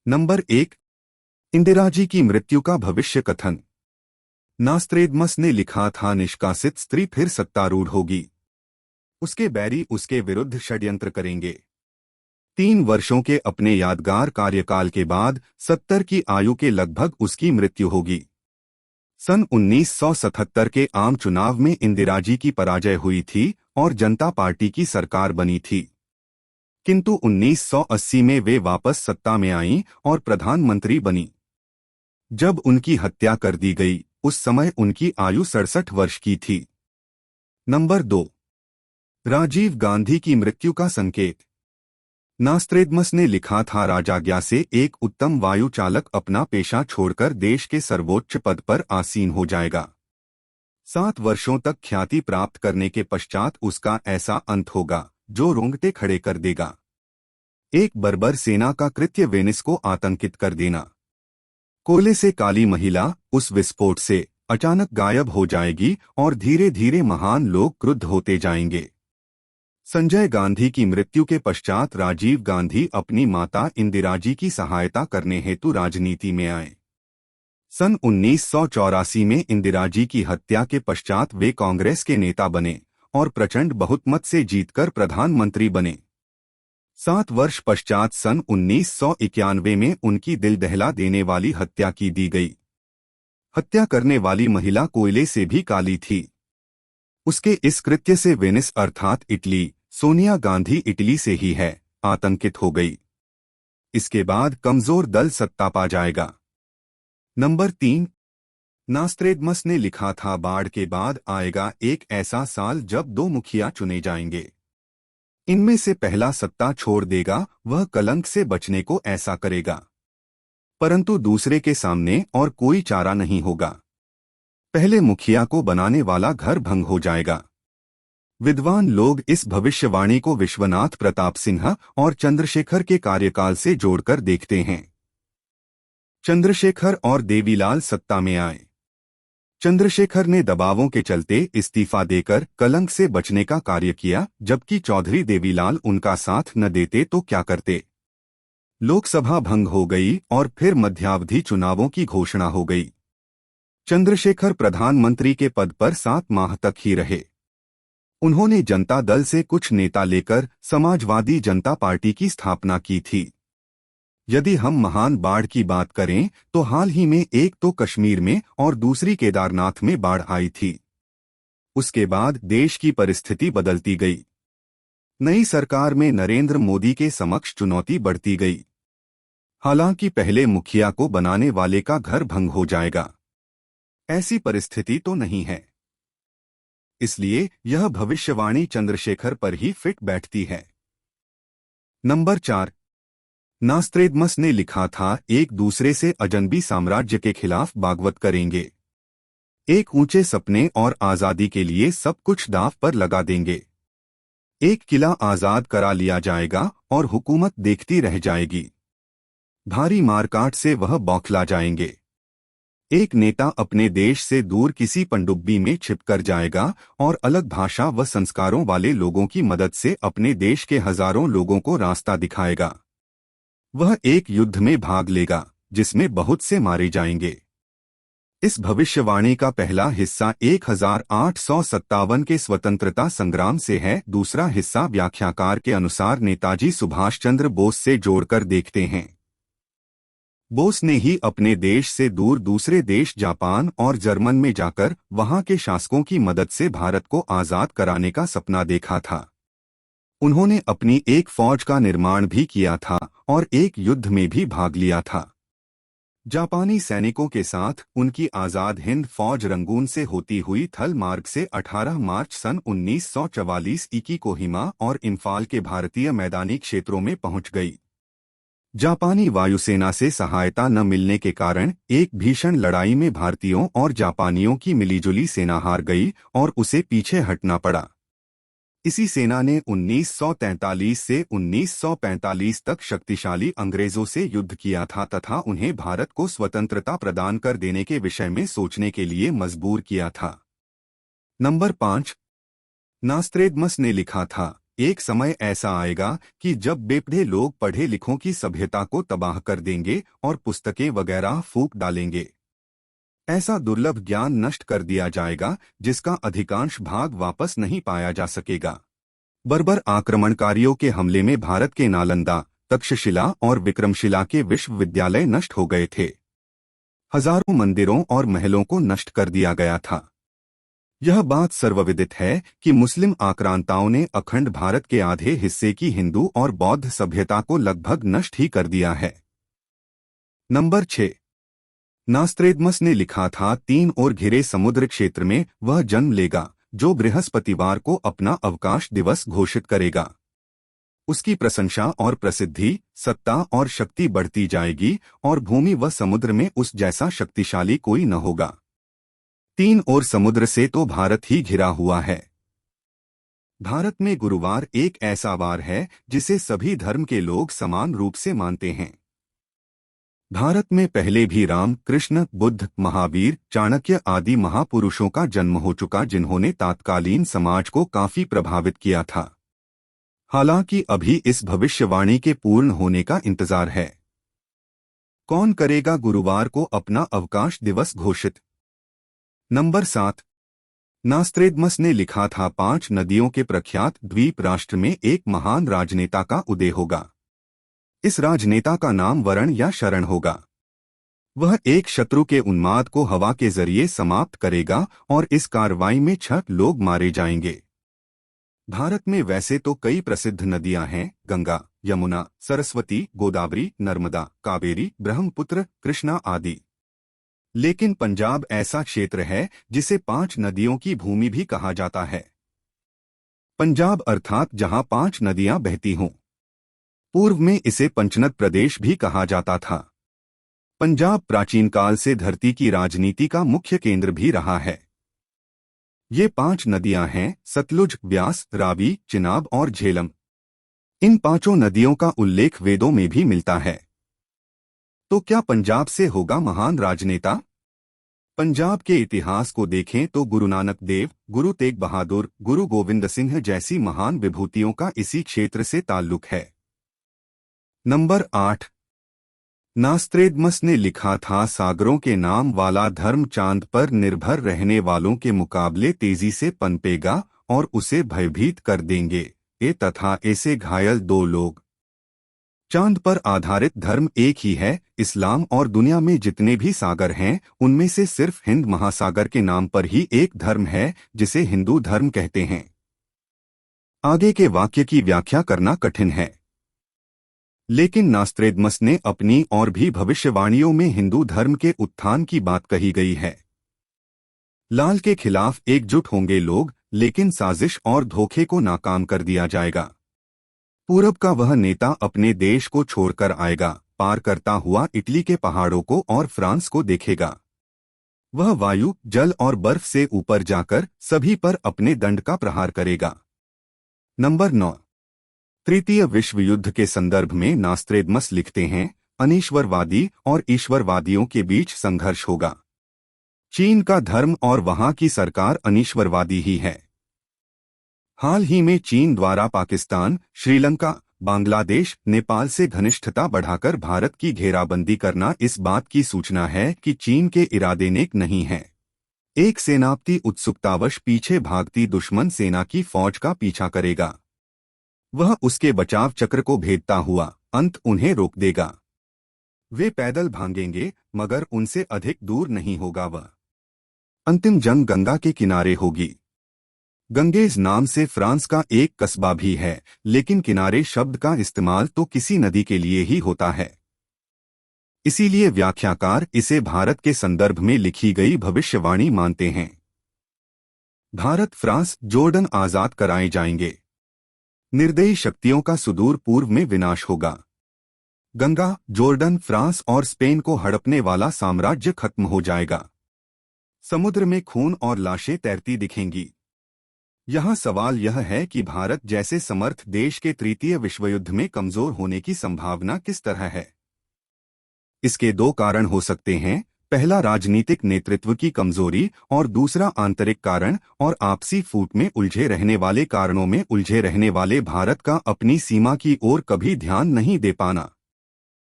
Number 1। Indira ji की मृत्यु का भविष्य कथन। नास्त्रेदमस ने लिखा था, निष्कासित स्त्री फिर सत्तारूढ़ होगी, उसके बैरी उसके विरुद्ध षड्यंत्र करेंगे। 3 वर्षों के अपने यादगार कार्यकाल के बाद 70 की आयु के लगभग उसकी मृत्यु होगी। सन 1977 के आम चुनाव में इंदिरा जी की पराजय हुई थी और जनता पार्टी की सरकार बनी थी, किंतु 1980 में वे वापस सत्ता में आईं और प्रधानमंत्री बनी। जब उनकी हत्या कर दी गई, उस समय उनकी आयु 67 वर्ष की थी। नंबर 2। राजीव गांधी की मृत्यु का संकेत। नास्त्रेदमस ने लिखा था, राजाज्ञा से एक उत्तम वायु चालक अपना पेशा छोड़कर देश के सर्वोच्च पद पर आसीन हो जाएगा। 7 वर्षों तक ख्याति प्राप्त करने के पश्चात उसका ऐसा अंत होगा जो रोंगटे खड़े कर देगा। एक बर्बर सेना का कृत्य, वेनिस को आतंकित कर देना। कोयले से काली महिला उस विस्फोट से अचानक गायब हो जाएगी और धीरे धीरे महान लोग क्रुद्ध होते जाएंगे। संजय गांधी की मृत्यु के पश्चात राजीव गांधी अपनी माता इंदिरा जी की सहायता करने हेतु राजनीति में आए। सन 1984 में इंदिरा जी की हत्या के पश्चात वे कांग्रेस के नेता बने और प्रचंड बहुमत से जीतकर प्रधानमंत्री बने। 7 वर्ष पश्चात सन 1991 में उनकी दिल दहला देने वाली हत्या की दी गई। हत्या करने वाली महिला कोयले से भी काली थी। उसके इस कृत्य से वेनिस अर्थात इटली, सोनिया गांधी इटली से ही है, आतंकित हो गई। इसके बाद कमजोर दल सत्ता पा जाएगा। नंबर 3। नास्त्रेदमस ने लिखा था, बाढ़ के बाद आएगा एक ऐसा साल जब 2 मुखिया चुने जाएंगे। इनमें से पहला सत्ता छोड़ देगा, वह कलंक से बचने को ऐसा करेगा, परंतु दूसरे के सामने और कोई चारा नहीं होगा। पहले मुखिया को बनाने वाला घर भंग हो जाएगा। विद्वान लोग इस भविष्यवाणी को विश्वनाथ प्रताप सिंह और चंद्रशेखर के कार्यकाल से जोड़कर देखते हैं। चंद्रशेखर और देवीलाल सत्ता में आए। चंद्रशेखर ने दबावों के चलते इस्तीफा देकर कलंक से बचने का कार्य किया, जबकि चौधरी देवीलाल उनका साथ न देते तो क्या करते। लोकसभा भंग हो गई और फिर मध्यावधि चुनावों की घोषणा हो गई। चंद्रशेखर प्रधानमंत्री के पद पर 7 माह तक ही रहे। उन्होंने जनता दल से कुछ नेता लेकर समाजवादी जनता पार्टी की स्थापना की थी। यदि हम महान बाढ़ की बात करें तो हाल ही में एक तो कश्मीर में और दूसरी केदारनाथ में बाढ़ आई थी। उसके बाद देश की परिस्थिति बदलती गई। नई सरकार में नरेंद्र मोदी के समक्ष चुनौती बढ़ती गई। हालांकि पहले मुखिया को बनाने वाले का घर भंग हो जाएगा, ऐसी परिस्थिति तो नहीं है। इसलिए यह भविष्यवाणी चंद्रशेखर पर ही फिट बैठती है। नंबर 4। नास्त्रेदमस ने लिखा था, एक दूसरे से अजनबी साम्राज्य के खिलाफ बगावत करेंगे। एक ऊंचे सपने और आजादी के लिए सब कुछ दांव पर लगा देंगे। एक किला आजाद करा लिया जाएगा और हुकूमत देखती रह जाएगी। भारी मारकाट से वह बौखला जाएंगे। एक नेता अपने देश से दूर किसी पनडुब्बी में छिपकर जाएगा और अलग भाषा व संस्कारों वाले लोगों की मदद से अपने देश के हजारों लोगों को रास्ता दिखाएगा। वह एक युद्ध में भाग लेगा जिसमें बहुत से मारे जाएंगे। इस भविष्यवाणी का पहला हिस्सा 1857 के स्वतंत्रता संग्राम से है। दूसरा हिस्सा व्याख्याकार के अनुसार नेताजी सुभाष चंद्र बोस से जोड़कर देखते हैं। बोस ने ही अपने देश से दूर दूसरे देश जापान और जर्मन में जाकर वहां के शासकों की मदद से भारत को आजाद कराने का सपना देखा था। उन्होंने अपनी एक फौज का निर्माण भी किया था और एक युद्ध में भी भाग लिया था। जापानी सैनिकों के साथ उनकी आजाद हिंद फौज रंगून से होती हुई थल मार्ग से 18 मार्च सन 1944 ईकी कोहिमा और इम्फाल के भारतीय मैदानी क्षेत्रों में पहुंच गई। जापानी वायुसेना से सहायता न मिलने के कारण एक भीषण लड़ाई में भारतीयों और जापानियों की मिलीजुली सेना हार गई और उसे पीछे हटना पड़ा। इसी सेना ने 1943 से 1945 तक शक्तिशाली अंग्रेजों से युद्ध किया था तथा उन्हें भारत को स्वतंत्रता प्रदान कर देने के विषय में सोचने के लिए मजबूर किया था। नंबर 5। नास्त्रेदमस ने लिखा था, एक समय ऐसा आएगा कि जब बेपढ़े लोग पढ़े लिखों की सभ्यता को तबाह कर देंगे और पुस्तकें वगैरह फूंक डालेंगे। ऐसा दुर्लभ ज्ञान नष्ट कर दिया जाएगा जिसका अधिकांश भाग वापस नहीं पाया जा सकेगा। बर्बर आक्रमणकारियों के हमले में भारत के नालंदा, तक्षशिला और विक्रमशिला के विश्वविद्यालय नष्ट हो गए थे। हजारों मंदिरों और महलों को नष्ट कर दिया गया था। यह बात सर्वविदित है कि मुस्लिम आक्रांताओं ने अखंड भारत के आधे हिस्से की हिंदू और बौद्ध सभ्यता को लगभग नष्ट ही कर दिया है। नंबर 6। नास्त्रेदमस ने लिखा था, 3 ओर घिरे समुद्र क्षेत्र में वह जन्म लेगा जो बृहस्पतिवार को अपना अवकाश दिवस घोषित करेगा। उसकी प्रशंसा और प्रसिद्धि, सत्ता और शक्ति बढ़ती जाएगी और भूमि व समुद्र में उस जैसा शक्तिशाली कोई न होगा। 3 ओर समुद्र से तो भारत ही घिरा हुआ है। भारत में गुरुवार एक ऐसा वार है जिसे सभी धर्म के लोग समान रूप से मानते हैं। भारत में पहले भी राम, कृष्ण, बुद्ध, महावीर, चाणक्य आदि महापुरुषों का जन्म हो चुका जिन्होंने तात्कालीन समाज को काफी प्रभावित किया था। हालांकि अभी इस भविष्यवाणी के पूर्ण होने का इंतजार है। कौन करेगा गुरुवार को अपना अवकाश दिवस घोषित? नंबर 7। नास्त्रेदमस ने लिखा था, 5 नदियों के प्रख्यात द्वीप राष्ट्र में एक महान राजनेता का उदय होगा। इस राजनेता का नाम वरण या शरण होगा। वह एक शत्रु के उन्माद को हवा के जरिए समाप्त करेगा और इस कार्रवाई में 6 लोग मारे जाएंगे। भारत में वैसे तो कई प्रसिद्ध नदियां हैं, गंगा, यमुना, सरस्वती, गोदावरी, नर्मदा, कावेरी, ब्रह्मपुत्र, कृष्णा आदि। लेकिन पंजाब ऐसा क्षेत्र है जिसे 5 नदियों की भूमि भी कहा जाता है। पंजाब अर्थात जहां 5 नदियां बहती हों। पूर्व में इसे पंचनद प्रदेश भी कहा जाता था। पंजाब प्राचीन काल से धरती की राजनीति का मुख्य केंद्र भी रहा है। ये 5 नदियां हैं, सतलुज, ब्यास, रावी, चिनाब और झेलम। इन 5 नदियों का उल्लेख वेदों में भी मिलता है। तो क्या पंजाब से होगा महान राजनेता? पंजाब के इतिहास को देखें तो गुरु नानक देव, गुरु तेग बहादुर, गुरु गोविंद सिंह जैसी महान विभूतियों का इसी क्षेत्र से ताल्लुक है। नंबर 8। नास्त्रेदमस ने लिखा था, सागरों के नाम वाला धर्म चांद पर निर्भर रहने वालों के मुकाबले तेजी से पनपेगा और उसे भयभीत कर देंगे। ए तथा ऐसे घायल 2 लोग। चांद पर आधारित धर्म एक ही है, इस्लाम, और दुनिया में जितने भी सागर हैं उनमें से सिर्फ हिंद महासागर के नाम पर ही एक धर्म है जिसे हिंदू धर्म कहते हैं। आगे के वाक्य की व्याख्या करना कठिन है, लेकिन नास्त्रेदमस ने अपनी और भी भविष्यवाणियों में हिंदू धर्म के उत्थान की बात कही गई है। लाल के खिलाफ एकजुट होंगे लोग, लेकिन साजिश और धोखे को नाकाम कर दिया जाएगा। पूरब का वह नेता अपने देश को छोड़कर आएगा, पार करता हुआ इटली के पहाड़ों को और फ्रांस को देखेगा। वह वायु, जल और बर्फ से ऊपर जाकर सभी पर अपने दंड का प्रहार करेगा। नंबर 9। तृतीय विश्व युद्ध के संदर्भ में नास्त्रेदमस लिखते हैं, अनीश्वरवादी और ईश्वरवादियों के बीच संघर्ष होगा। चीन का धर्म और वहां की सरकार अनीश्वरवादी ही है। हाल ही में चीन द्वारा पाकिस्तान, श्रीलंका, बांग्लादेश, नेपाल से घनिष्ठता बढ़ाकर भारत की घेराबंदी करना इस बात की सूचना है कि चीन के इरादे नेक नहीं हैं। एक सेनापति उत्सुकतावश पीछे भागती दुश्मन सेना की फौज का पीछा करेगा। वह उसके बचाव चक्र को भेदता हुआ अंत उन्हें रोक देगा। वे पैदल भागेंगे मगर उनसे अधिक दूर नहीं होगा। वह अंतिम जंग गंगा के किनारे होगी। गंगेज नाम से फ्रांस का एक कस्बा भी है, लेकिन किनारे शब्द का इस्तेमाल तो किसी नदी के लिए ही होता है। इसीलिए व्याख्याकार इसे भारत के संदर्भ में लिखी गई भविष्यवाणी मानते हैं। भारत, फ्रांस, जॉर्डन आजाद कराए जाएंगे। निर्दयी शक्तियों का सुदूर पूर्व में विनाश होगा। गंगा, जॉर्डन, फ्रांस और स्पेन को हड़पने वाला साम्राज्य खत्म हो जाएगा। समुद्र में खून और लाशें तैरती दिखेंगी। यहाँ सवाल यह है कि भारत जैसे समर्थ देश के तृतीय विश्वयुद्ध में कमजोर होने की संभावना किस तरह है। इसके 2 कारण हो सकते हैं। पहला राजनीतिक नेतृत्व की कमजोरी और दूसरा आंतरिक कारण और आपसी फूट में उलझे रहने वाले कारणों में उलझे रहने वाले भारत का अपनी सीमा की ओर कभी ध्यान नहीं दे पाना।